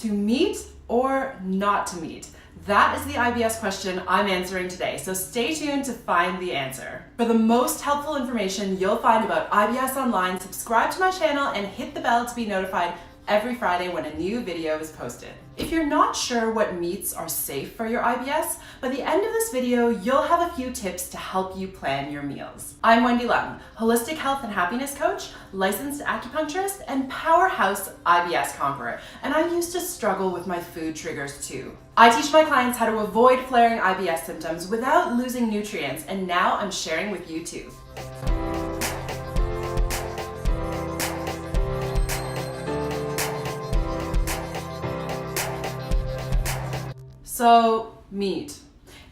To meat or not to meat? That is the IBS question I'm answering today, so stay tuned to find the answer. For the most helpful information you'll find about IBS online, subscribe to my channel and hit the bell to be notified every Friday when a new video is posted. If you're not sure what meats are safe for your IBS, by the end of this video, you'll have a few tips to help you plan your meals. I'm Wendy Leung, holistic health and happiness coach, licensed acupuncturist, and powerhouse IBS conqueror, and I used to struggle with my food triggers too. I teach my clients how to avoid flaring IBS symptoms without losing nutrients, and now I'm sharing with you too. So, meat.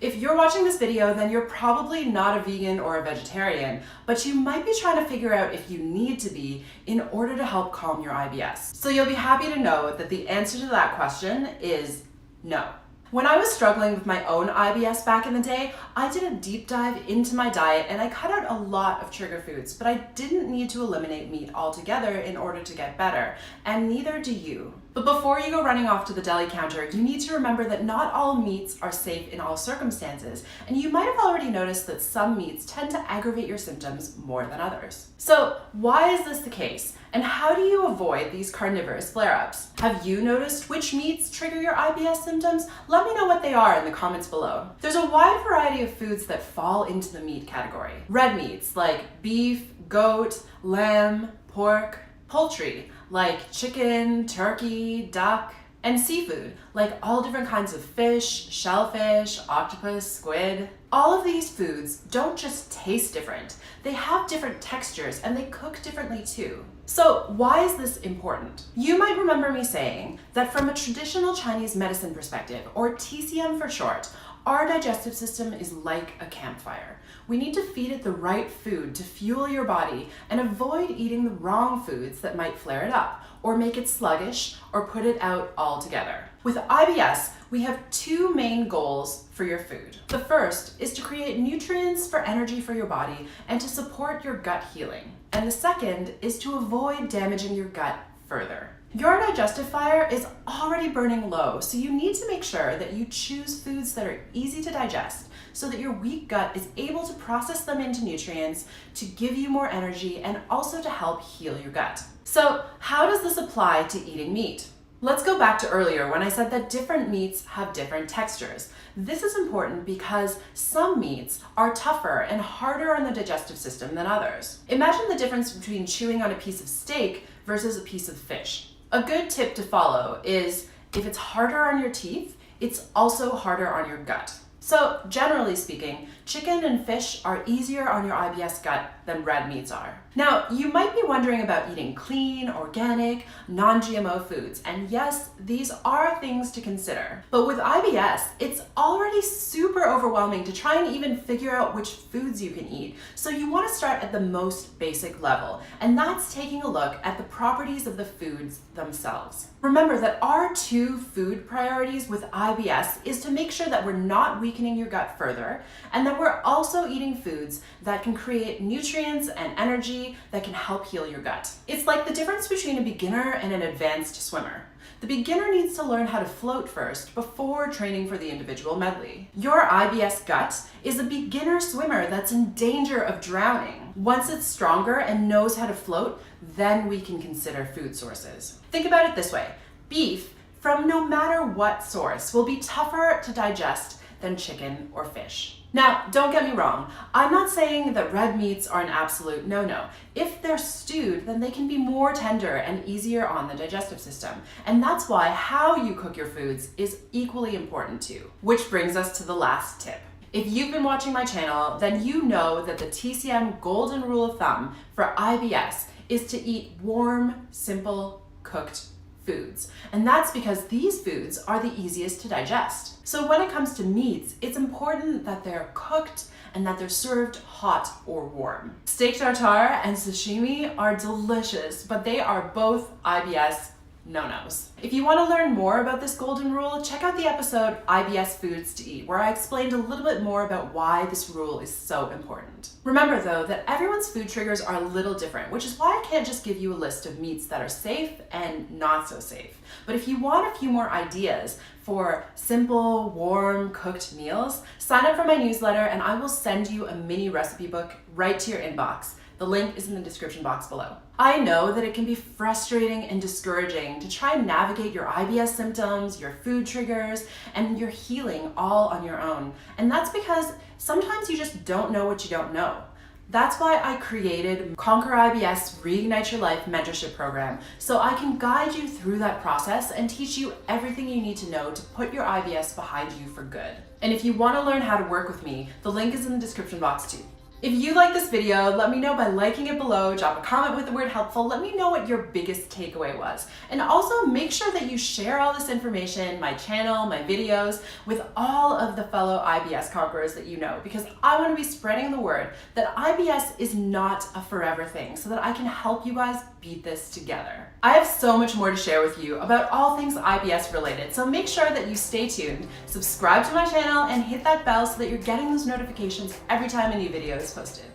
If you're watching this video, then you're probably not a vegan or a vegetarian, but you might be trying to figure out if you need to be in order to help calm your IBS. So you'll be happy to know that the answer to that question is no. When I was struggling with my own IBS back in the day, I did a deep dive into my diet and I cut out a lot of trigger foods, but I didn't need to eliminate meat altogether in order to get better, and neither do you. But before you go running off to the deli counter, you need to remember that not all meats are safe in all circumstances, and you might have already noticed that some meats tend to aggravate your symptoms more than others. So why is this the case? And how do you avoid these carnivorous flare-ups? Have you noticed which meats trigger your IBS symptoms? Let me know what they are in the comments below. There's a wide variety of foods that fall into the meat category. Red meats like beef, goat, lamb, pork, poultry like chicken, turkey, duck, and seafood like all different kinds of fish, shellfish, octopus, squid. All of these foods don't just taste different, they have different textures and they cook differently too. So why is this important? You might remember me saying that from a traditional Chinese medicine perspective, or TCM for short, our digestive system is like a campfire. We need to feed it the right food to fuel your body and avoid eating the wrong foods that might flare it up, or make it sluggish, or put it out altogether. With IBS, we have two main goals for your food. The first is to create nutrients for energy for your body and to support your gut healing. And the second is to avoid damaging your gut further. Your digestive fire is already burning low, so you need to make sure that you choose foods that are easy to digest so that your weak gut is able to process them into nutrients to give you more energy and also to help heal your gut. So how does this apply to eating meat? Let's go back to earlier when I said that different meats have different textures. This is important because some meats are tougher and harder on the digestive system than others. Imagine the difference between chewing on a piece of steak versus a piece of fish. A good tip to follow is if it's harder on your teeth, it's also harder on your gut. So generally speaking, chicken and fish are easier on your IBS gut than red meats are. Now, you might be wondering about eating clean, organic, non-GMO foods, and yes, these are things to consider. But with IBS, it's already super overwhelming to try and even figure out which foods you can eat. So you want to start at the most basic level, and that's taking a look at the properties of the foods themselves. Remember that our two food priorities with IBS is to make sure that we're not weakening your gut further, and that we're also eating foods that can create nutrients and energy that can help heal your gut. It's like the difference between a beginner and an advanced swimmer. The beginner needs to learn how to float first before training for the individual medley. Your IBS gut is a beginner swimmer that's in danger of drowning. Once it's stronger and knows how to float, then we can consider food sources. Think about it this way. Beef, from no matter what source, will be tougher to digest than chicken or fish. Now, don't get me wrong, I'm not saying that red meats are an absolute no-no. If they're stewed, then they can be more tender and easier on the digestive system. And that's why how you cook your foods is equally important too. Which brings us to the last tip. If you've been watching my channel, then you know that the TCM golden rule of thumb for IBS is to eat warm, simple, cooked foods. And that's because these foods are the easiest to digest. So when it comes to meats, it's important that they're cooked and that they're served hot or warm. Steak tartare and sashimi are delicious, but they are both IBS no-nos. If you want to learn more about this golden rule, check out the episode IBS Foods to Eat, where I explained a little bit more about why this rule is so important. Remember though, that everyone's food triggers are a little different, which is why I can't just give you a list of meats that are safe and not so safe. But if you want a few more ideas for simple, warm, cooked meals, sign up for my newsletter and I will send you a mini recipe book right to your inbox. The link is in the description box below. I know that it can be frustrating and discouraging to try and navigate your IBS symptoms, your food triggers, and your healing all on your own. And that's because sometimes you just don't know what you don't know. That's why I created Conquer IBS Reignite Your Life mentorship program, so I can guide you through that process and teach you everything you need to know to put your IBS behind you for good. And if you want to learn how to work with me, the link is in the description box too. If you like this video, let me know by liking it below, drop a comment with the word helpful, let me know what your biggest takeaway was. And also make sure that you share all this information, my channel, my videos, with all of the fellow IBS conquerors that you know, because I want to be spreading the word that IBS is not a forever thing, so that I can help you guys beat this together. I have so much more to share with you about all things IBS related, so make sure that you stay tuned, subscribe to my channel, and hit that bell so that you're getting those notifications every time a new video is posted.